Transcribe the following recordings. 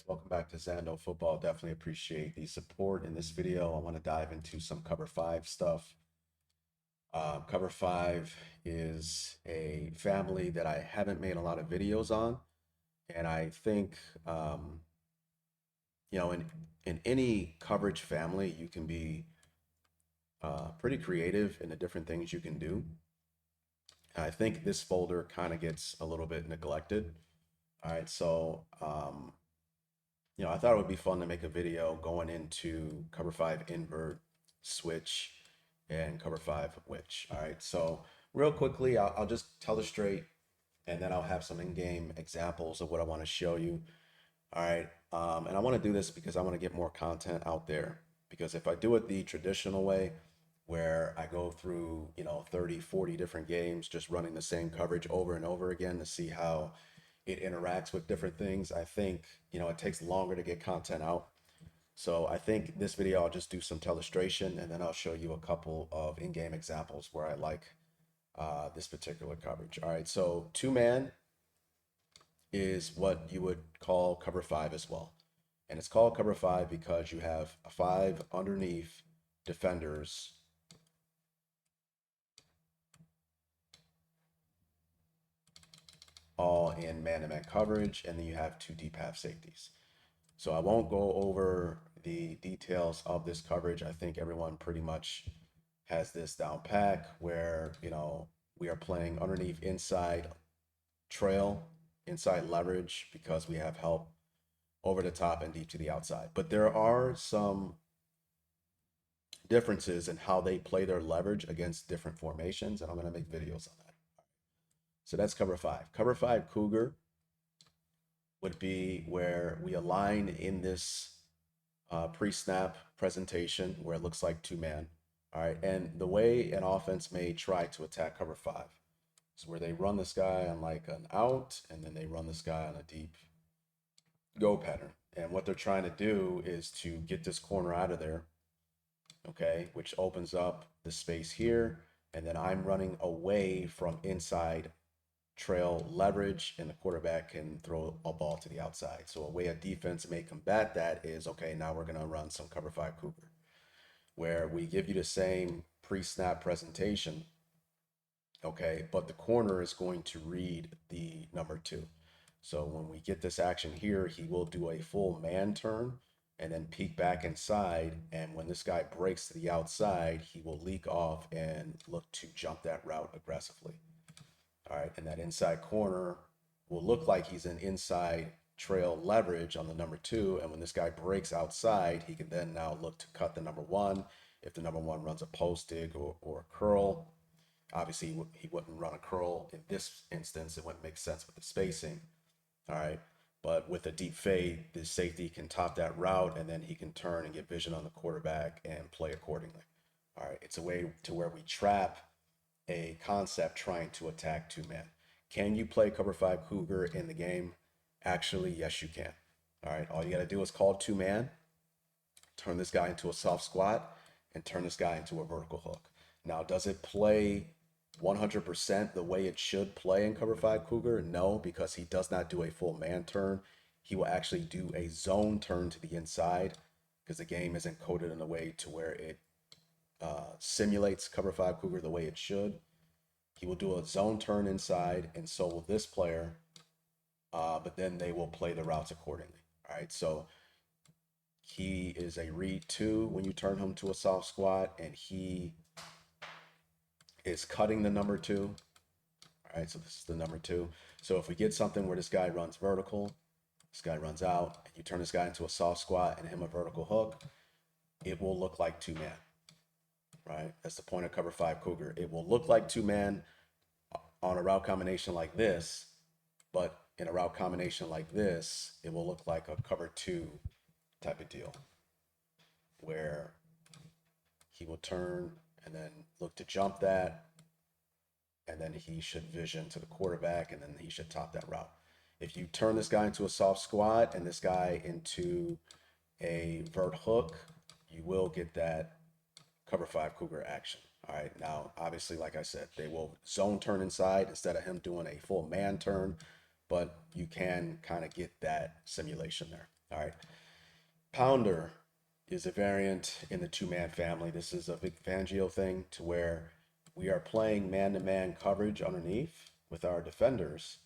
Welcome back to Zando Football. Definitely appreciate the support in this video. I want to dive into some cover five stuff. Cover five is a family that I haven't made a lot of videos on, and I think in any coverage family, you can be pretty creative in the different things you can do. And I think this folder kind of gets a little bit neglected. All right, so I thought it would be fun to make a video going into cover five invert, switch, and cover five witch. All right, so real quickly, I'll just tell it straight, and then I'll have some in-game examples of what I want to show you. All right, and I want to do this because I want to get more content out there. Because if I do it the traditional way, where I go through, 30, 40 different games, just running the same coverage over and over again to see how it interacts with different things, I think, it takes longer to get content out. So I think this video, I'll just do some illustration and then I'll show you a couple of in-game examples where I like this particular coverage. All right, so two-man is what you would call cover five as well. And it's called cover five because you have five underneath defenders all in man-to-man coverage, and then you have two deep half safeties. So I won't go over the details of this coverage. I think everyone pretty much has this down pack where, we are playing underneath inside trail, inside leverage because we have help over the top and deep to the outside. But there are some differences in how they play their leverage against different formations, and I'm going to make videos on that. So that's cover five. Cover five cougar would be where we align in this pre-snap presentation where it looks like two-man. All right, and the way an offense may try to attack cover five is where they run this guy on like an out, and then they run this guy on a deep go pattern. And what they're trying to do is to get this corner out of there, okay, which opens up the space here. And then I'm running away from inside trail leverage, and the quarterback can throw a ball to the outside. So a way a defense may combat that is, okay, now we're going to run some cover five cougar, where we give you the same pre-snap presentation, okay, but the corner is going to read the number two. So when we get this action here, he will do a full man turn and then peek back inside. And when this guy breaks to the outside, he will leak off and look to jump that route aggressively. All right, and that inside corner will look like he's an inside trail leverage on the number two. And when this guy breaks outside, he can then now look to cut the number one. If the number one runs a post dig or a curl, obviously he wouldn't run a curl in this instance. It wouldn't make sense with the spacing. All right. But with a deep fade, the safety can top that route and then he can turn and get vision on the quarterback and play accordingly. All right. It's a way to where we trap a concept trying to attack two men. Can you play cover five cougar in the game? Actually, yes, you can. All right. All you got to do is call two man, turn this guy into a soft squat, and turn this guy into a vertical hook. Now, does it play 100% the way it should play in cover five cougar? No, because he does not do a full man turn. He will actually do a zone turn to the inside because the game isn't coded in a way to where it simulates cover five cougar the way it should. He will do a zone turn inside, and so will this player, but then they will play the routes accordingly. All right, so he is a read two when you turn him to a soft squat, and he is cutting the number two. All right, so this is the number two. So if we get something where this guy runs vertical, this guy runs out, and you turn this guy into a soft squat and him a vertical hook, it will look like two man. Right? That's the point of cover five cougar. It will look like two man on a route combination like this, but in a route combination like this, it will look like a cover two type of deal where he will turn and then look to jump that, and then he should vision to the quarterback, and then he should top that route. If you turn this guy into a soft squat and this guy into a vert hook, you will get that cover five cougar action. All right, now obviously, like I said, they will zone turn inside instead of him doing a full man turn, but you can kind of get that simulation there. All right. Pounder is a variant in the two-man family. This is a Vic Fangio thing to where we are playing man-to-man coverage underneath with our defenders,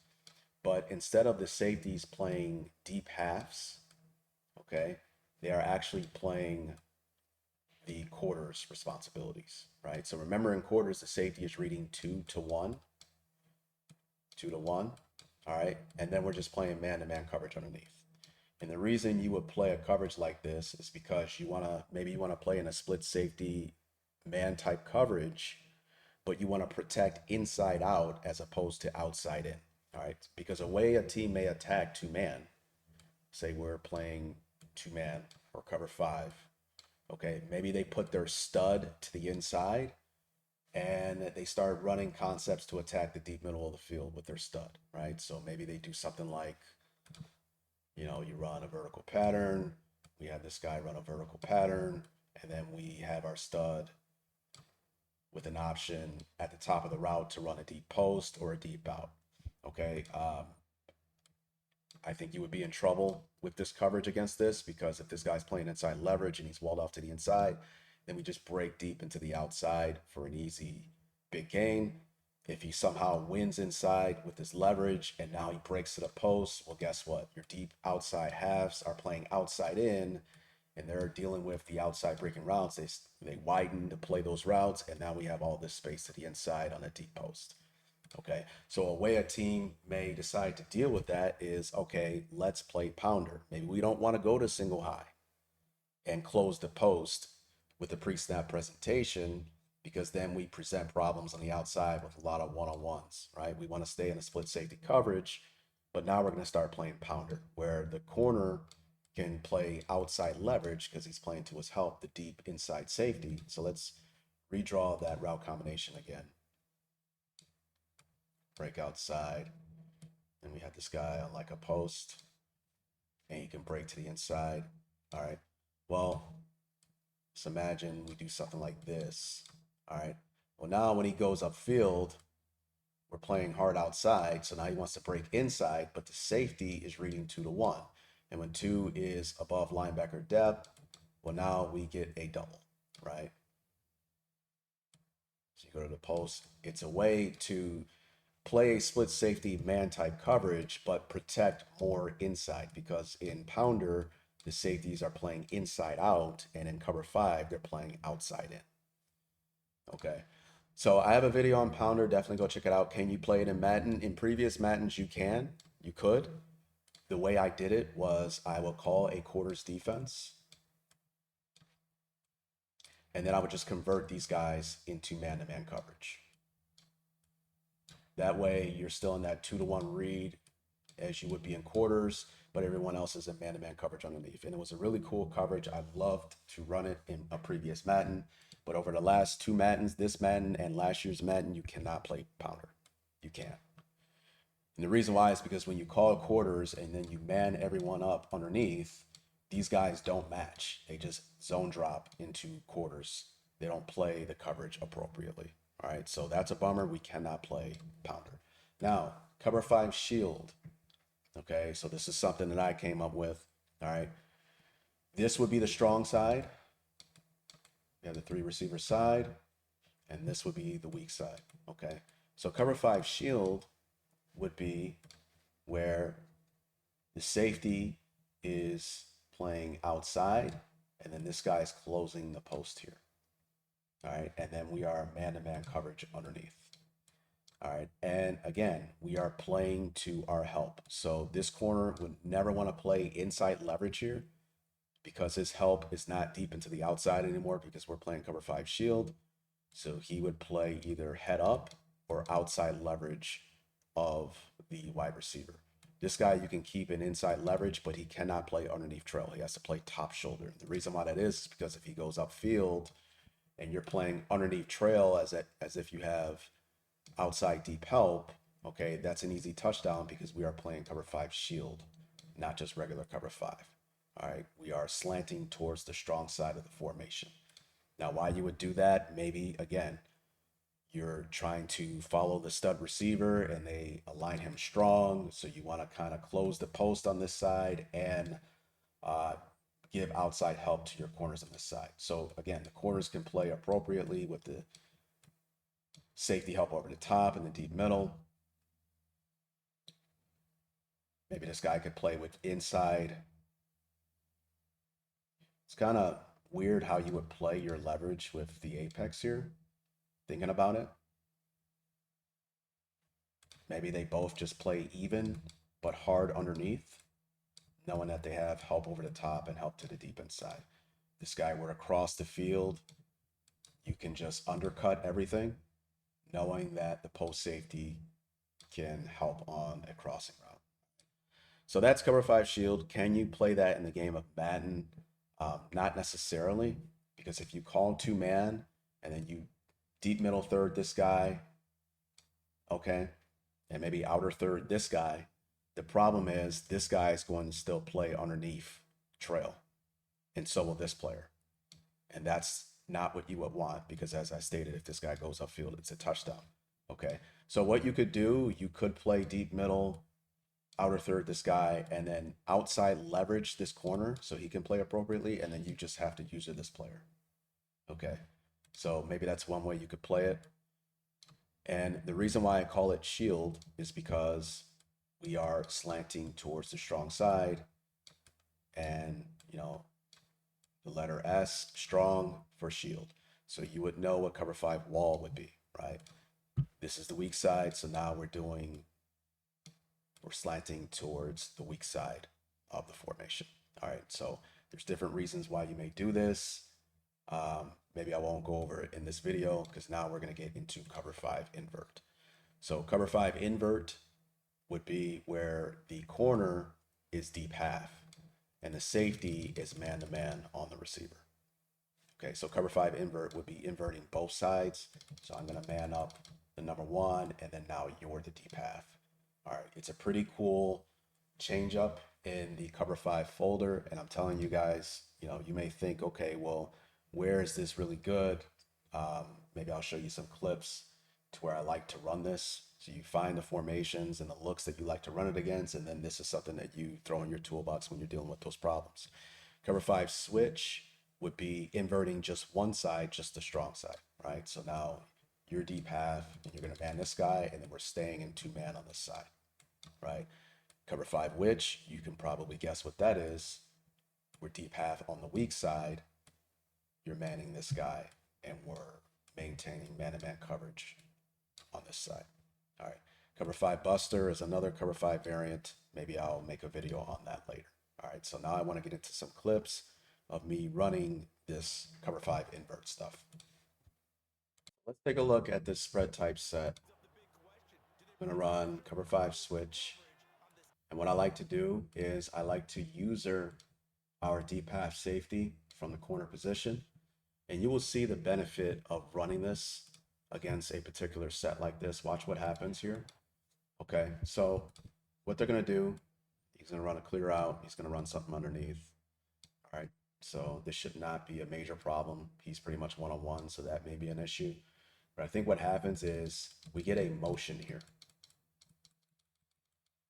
but instead of the safeties playing deep halves, okay, they are actually playing the quarters responsibilities, right? So remember in quarters, the safety is reading 2-1, 2-1, all right? And then we're just playing man-to-man coverage underneath. And the reason you would play a coverage like this is because maybe you want to play in a split safety man type coverage, but you want to protect inside out as opposed to outside in, all right? Because a way a team may attack two man, say we're playing two man or cover five, okay, maybe they put their stud to the inside and they start running concepts to attack the deep middle of the field with their stud, right? So maybe they do something like, you run a vertical pattern, we have this guy run a vertical pattern, and then we have our stud with an option at the top of the route to run a deep post or a deep out, okay? I think you would be in trouble with this coverage against this, because if this guy's playing inside leverage and he's walled off to the inside, then we just break deep into the outside for an easy big gain. If he somehow wins inside with his leverage and now he breaks to the post, well, guess what? Your deep outside halves are playing outside in, and they're dealing with the outside breaking routes. They widen to play those routes, and now we have all this space to the inside on a deep post. Okay, so a way a team may decide to deal with that is, okay, let's play pounder. Maybe we don't want to go to single high and close the post with a pre-snap presentation, because then we present problems on the outside with a lot of one-on-ones, right? We want to stay in a split safety coverage, but now we're going to start playing pounder, where the corner can play outside leverage because he's playing to his help, the deep inside safety. So let's redraw that route combination again. Break outside, and we have this guy on like a post, and he can break to the inside. All right, well, let's imagine we do something like this. All right, well, now when he goes upfield, we're playing hard outside, so now he wants to break inside, but the safety is reading 2-1, and when 2 is above linebacker depth, well, now we get a double, right? So you go to the post. It's a way to play a split safety man type coverage, but protect more inside, because in pounder, the safeties are playing inside out, and in cover 5, they're playing outside in. Okay. So I have a video on pounder. Definitely go check it out. Can you play it in Madden? In previous Maddens, you could. The way I did it was I will call a quarters defense, and then I would just convert these guys into man-to-man coverage. That way, you're still in that 2-1 read as you would be in quarters, but everyone else is in man-to-man coverage underneath. And it was a really cool coverage. I loved to run it in a previous Madden, but over the last 2 Maddens, this Madden and last year's Madden, you cannot play pounder. You can't. And the reason why is because when you call quarters and then you man everyone up underneath, these guys don't match. They just zone drop into quarters. They don't play the coverage appropriately. All right, so that's a bummer. We cannot play pounder. Now, cover 5 shield. Okay, so this is something that I came up with. All right, this would be the strong side. You have the 3 receiver side, and this would be the weak side. Okay, so cover 5 shield would be where the safety is playing outside, and then this guy's closing the post here. All right, and then we are man-to-man coverage underneath. All right, and again, we are playing to our help. So this corner would never want to play inside leverage here, because his help is not deep into the outside anymore, because we're playing cover 5 shield. So he would play either head up or outside leverage of the wide receiver. This guy, you can keep an inside leverage, but he cannot play underneath trail. He has to play top shoulder. The reason why that is because if he goes upfield and you're playing underneath trail as if you have outside deep help, okay, that's an easy touchdown, because we are playing cover 5 shield, not just regular cover 5. All right, we are slanting towards the strong side of the formation. Now, why you would do that, maybe, again, you're trying to follow the stud receiver and they align him strong. So you want to kind of close the post on this side and uh, give outside help to your corners on this side. So again, the corners can play appropriately with the safety help over the top and the deep middle. Maybe this guy could play with inside. It's kind of weird how you would play your leverage with the apex here, thinking about it. Maybe they both just play even, but hard underneath, knowing that they have help over the top and help to the deep inside. This guy were across the field, you can just undercut everything, knowing that the post safety can help on a crossing route. So that's cover 5 shield. Can you play that in the game of Madden? Not necessarily, because if you call 2-man and then you deep middle third this guy, okay, and maybe outer third this guy, the problem is this guy is going to still play underneath trail, and so will this player. And that's not what you would want, because as I stated, if this guy goes upfield, it's a touchdown. Okay, so what you could do, you could play deep middle, outer third this guy, and then outside leverage this corner so he can play appropriately, and then you just have to user this player. Okay, so maybe that's one way you could play it. And the reason why I call it shield is because we are slanting towards the strong side, and you know, the letter S, strong, for shield. So you would know what cover 5 wall would be, right? This is the weak side, so now we're slanting towards the weak side of the formation. All right, so there's different reasons why you may do this. Maybe I won't go over it in this video, because now we're going to get into cover 5 invert. So cover 5 invert would be where the corner is deep half and the safety is man-to-man on the receiver. Okay, so cover 5 invert would be inverting both sides. So I'm going to man up the number 1, and then now you're the deep half. All right, it's a pretty cool change up in the cover 5 folder, and I'm telling you guys, you know, you may think, okay, well, where is this really good? Maybe I'll show you some clips to where I like to run this. So you find the formations and the looks that you like to run it against, and then this is something that you throw in your toolbox when you're dealing with those problems. Cover 5 switch would be inverting just one side, just the strong side, right? So now you're deep half and you're going to man this guy, and then we're staying in 2-man on this side, right? Cover 5 witch, you can probably guess what that is. We're deep half on the weak side, you're manning this guy, and we're maintaining man-to-man coverage on this side. All right, cover 5 buster is another cover 5 variant. Maybe I'll make a video on that later. All right, so now I want to get into some clips of me running this cover 5 invert stuff. Let's take a look at this spread type set. I'm going to run cover 5 switch. And what I like to do is I like to user our deep half safety from the corner position. And you will see the benefit of running this against a particular set like this. Watch what happens here. Okay, so what they're going to do, he's going to run a clear out. He's going to run something underneath. All right, so this should not be a major problem. He's pretty much one-on-one, so that may be an issue. But I think what happens is we get a motion here.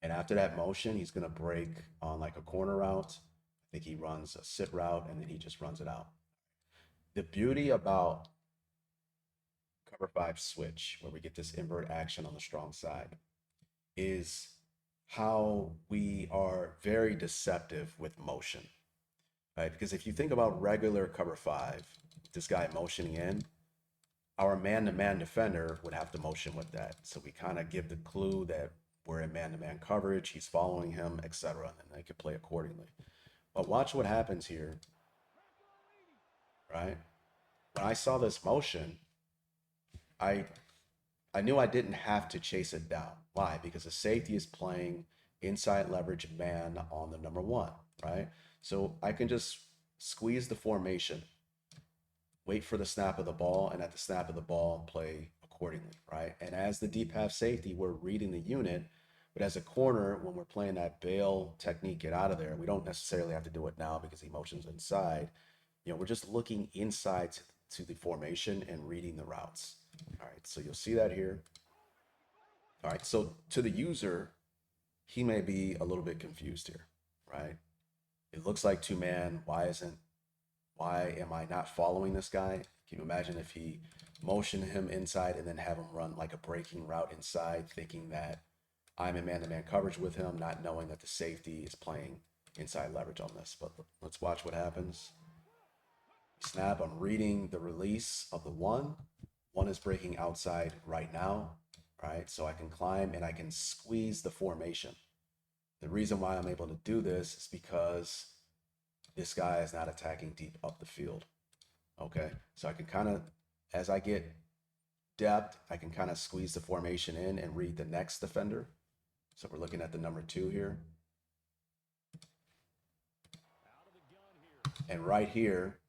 And after that motion, he's going to break on like a corner route. I think he runs a sit route, and then he just runs it out. The beauty about cover 5 switch, where we get this invert action on the strong side, is how we are very deceptive with motion, right? Because if you think about regular cover 5, this guy motioning in, our man-to-man defender would have to motion with that. So we kind of give the clue that we're in man-to-man coverage, he's following him, etc., and they could play accordingly. But watch what happens here, right? When I saw this motion, I knew I didn't have to chase it down. Why? Because the safety is playing inside leverage man on the number 1, right? So I can just squeeze the formation, wait for the snap of the ball, and at the snap of the ball, play accordingly, right? And as the deep half safety, we're reading the unit, but as a corner, when we're playing that bail technique, get out of there, we don't necessarily have to do it now because he motions inside. You know, we're just looking inside to the formation and reading the routes. All right, so you'll see that here. All right, so to the user, he may be a little bit confused here, right? It looks like two-man. Why am I not following this guy? Can you imagine if he motioned him inside and then have him run like a breaking route inside, thinking that I'm in man-to-man coverage with him, not knowing that the safety is playing inside leverage on this. But let's watch what happens. Snap, I'm reading the release of the one. One is breaking outside right now, right? So I can climb and I can squeeze the formation. The reason why I'm able to do this is because this guy is not attacking deep up the field. Okay, so I can kind of, as I get depth, I can kind of squeeze the formation in and read the next defender. So we're looking at the number 2 here. And right here,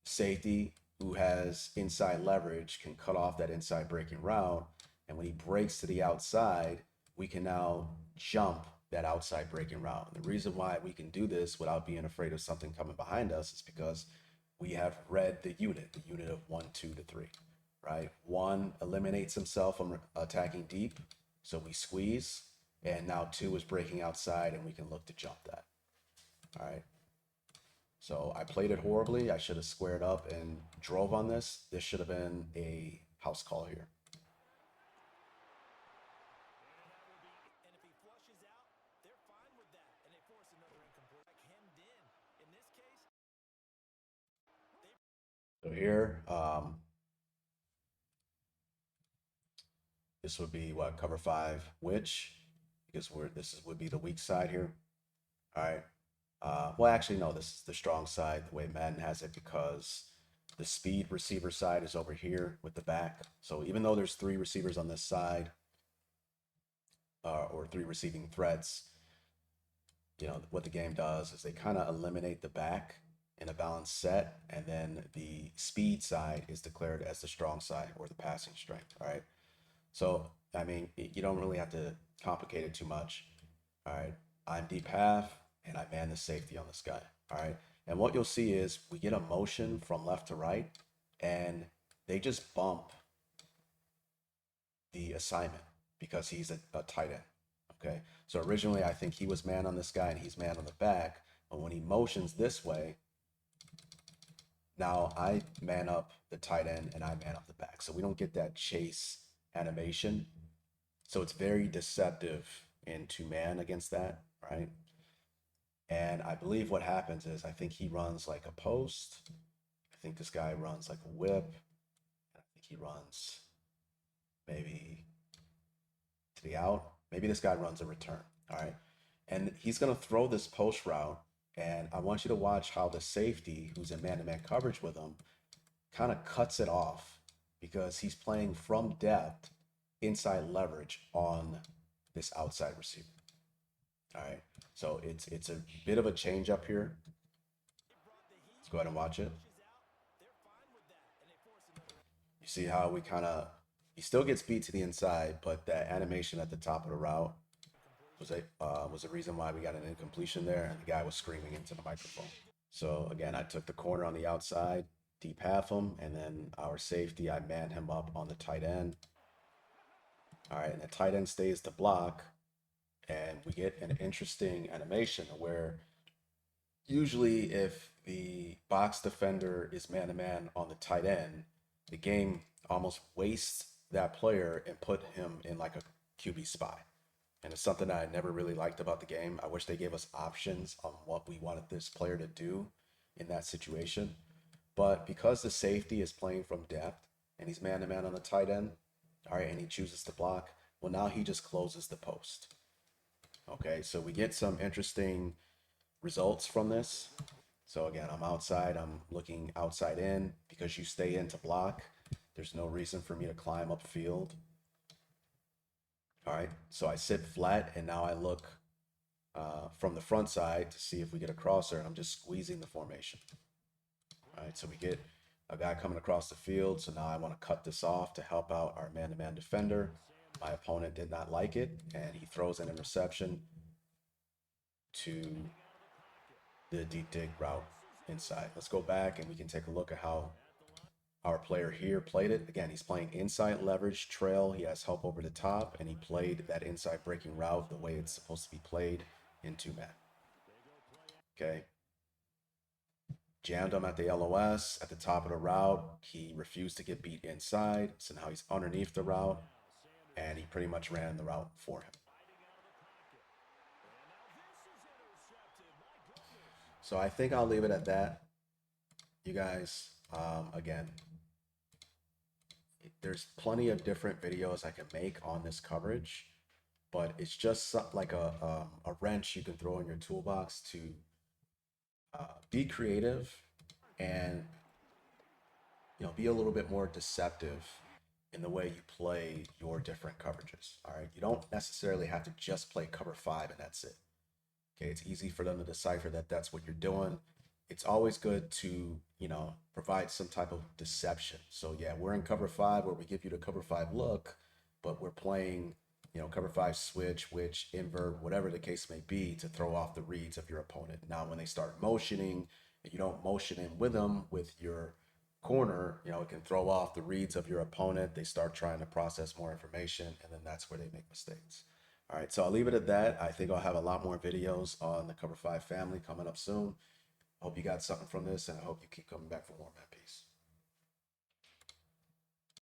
safety who has inside leverage can cut off that inside breaking route. And when he breaks to the outside, we can now jump that outside breaking route. And the reason why we can do this without being afraid of something coming behind us is because we have read the unit of 1, 2 to 3, right? 1 eliminates himself from attacking deep, so we squeeze, and now 2 is breaking outside, and we can look to jump that. All right. So I played it horribly. I should have squared up and drove on this. This should have been a house call here. So here, this would be what, cover 5, which, because would be the weak side here. All right. Well, actually, no, this is the strong side, the way Madden has it, because the speed receiver side is over here with the back. So even though there's 3 receivers on this side, or 3 receiving threats, you know, what the game does is they kind of eliminate the back in a balanced set, and then the speed side is declared as the strong side or the passing strength. All right. So, I mean, you don't really have to complicate it too much. All right. I'm deep half and I man the safety on this guy. All right. And what you'll see is we get a motion from left to right and they just bump the assignment because he's a tight end. Okay. So originally I think he was man on this guy and he's man on the back. But when he motions this way, now I man up the tight end and I man up the back. So we don't get that chase animation. So it's very deceptive in 2-man against that, right? And I believe what happens is I think he runs like a post. I think this guy runs like a whip. I think he runs maybe to the out. Maybe this guy runs a return, all right? And he's going to throw this post route. And I want you to watch how the safety, who's in man-to-man coverage with him, kind of cuts it off because he's playing from depth inside leverage on this outside receiver. All right, so it's a bit of a change up here. Let's go ahead and watch it. You see how we kind of, he still gets beat to the inside, but that animation at the top of the route was a reason why we got an incompletion there, and the guy was screaming into the microphone. So again, I took the corner on the outside, deep half him, and then our safety, I manned him up on the tight end. All right, and the tight end stays to block, and we get an interesting animation where usually if the box defender is man-to-man on the tight end, the game almost wastes that player and put him in like a QB spy. And it's something that I never really liked about the game. I wish they gave us options on what we wanted this player to do in that situation. But because the safety is playing from depth and he's man-to-man on the tight end, all right, and he chooses to block, well, now he just closes the post. Okay, so we get some interesting results from this. So again, I'm outside, I'm looking outside in. Because you stay in to block, there's no reason for me to climb upfield. All right, so I sit flat and now I look from the front side to see if we get a crosser, and I'm just squeezing the formation. All right, so we get a guy coming across the field, so now I want to cut this off to help out our man-to-man defender. My opponent did not like it, and he throws an interception to the deep dig route inside. Let's go back and we can take a look at how our player here played it. Again, he's playing inside leverage trail. He has help over the top, and he played that inside breaking route the way it's supposed to be played in 2-man. Okay. Jammed him at the LOS at the top of the route. He refused to get beat inside. So now he's underneath the route, and he pretty much ran the route for him. So I think I'll leave it at that. You guys, again, there's plenty of different videos I can make on this coverage, but it's just like a wrench you can throw in your toolbox to be creative and be a little bit more deceptive in the way you play your different coverages. All right, you don't necessarily have to just play cover 5 and that's it. Okay, it's easy for them to decipher that that's what you're doing. It's always good to provide some type of deception. So yeah, we're in cover 5 where we give you the cover 5 look, but we're playing cover 5 switch, which invert, whatever the case may be, to throw off the reads of your opponent. Now when they start motioning, you don't motion in with them with your corner, it can throw off the reads of your opponent. They start trying to process more information, and then that's where they make mistakes. All right, so I'll leave it at that. I think I'll have a lot more videos on the cover 5 family coming up soon. I hope you got something from this, and I hope you keep coming back for more, man. Peace.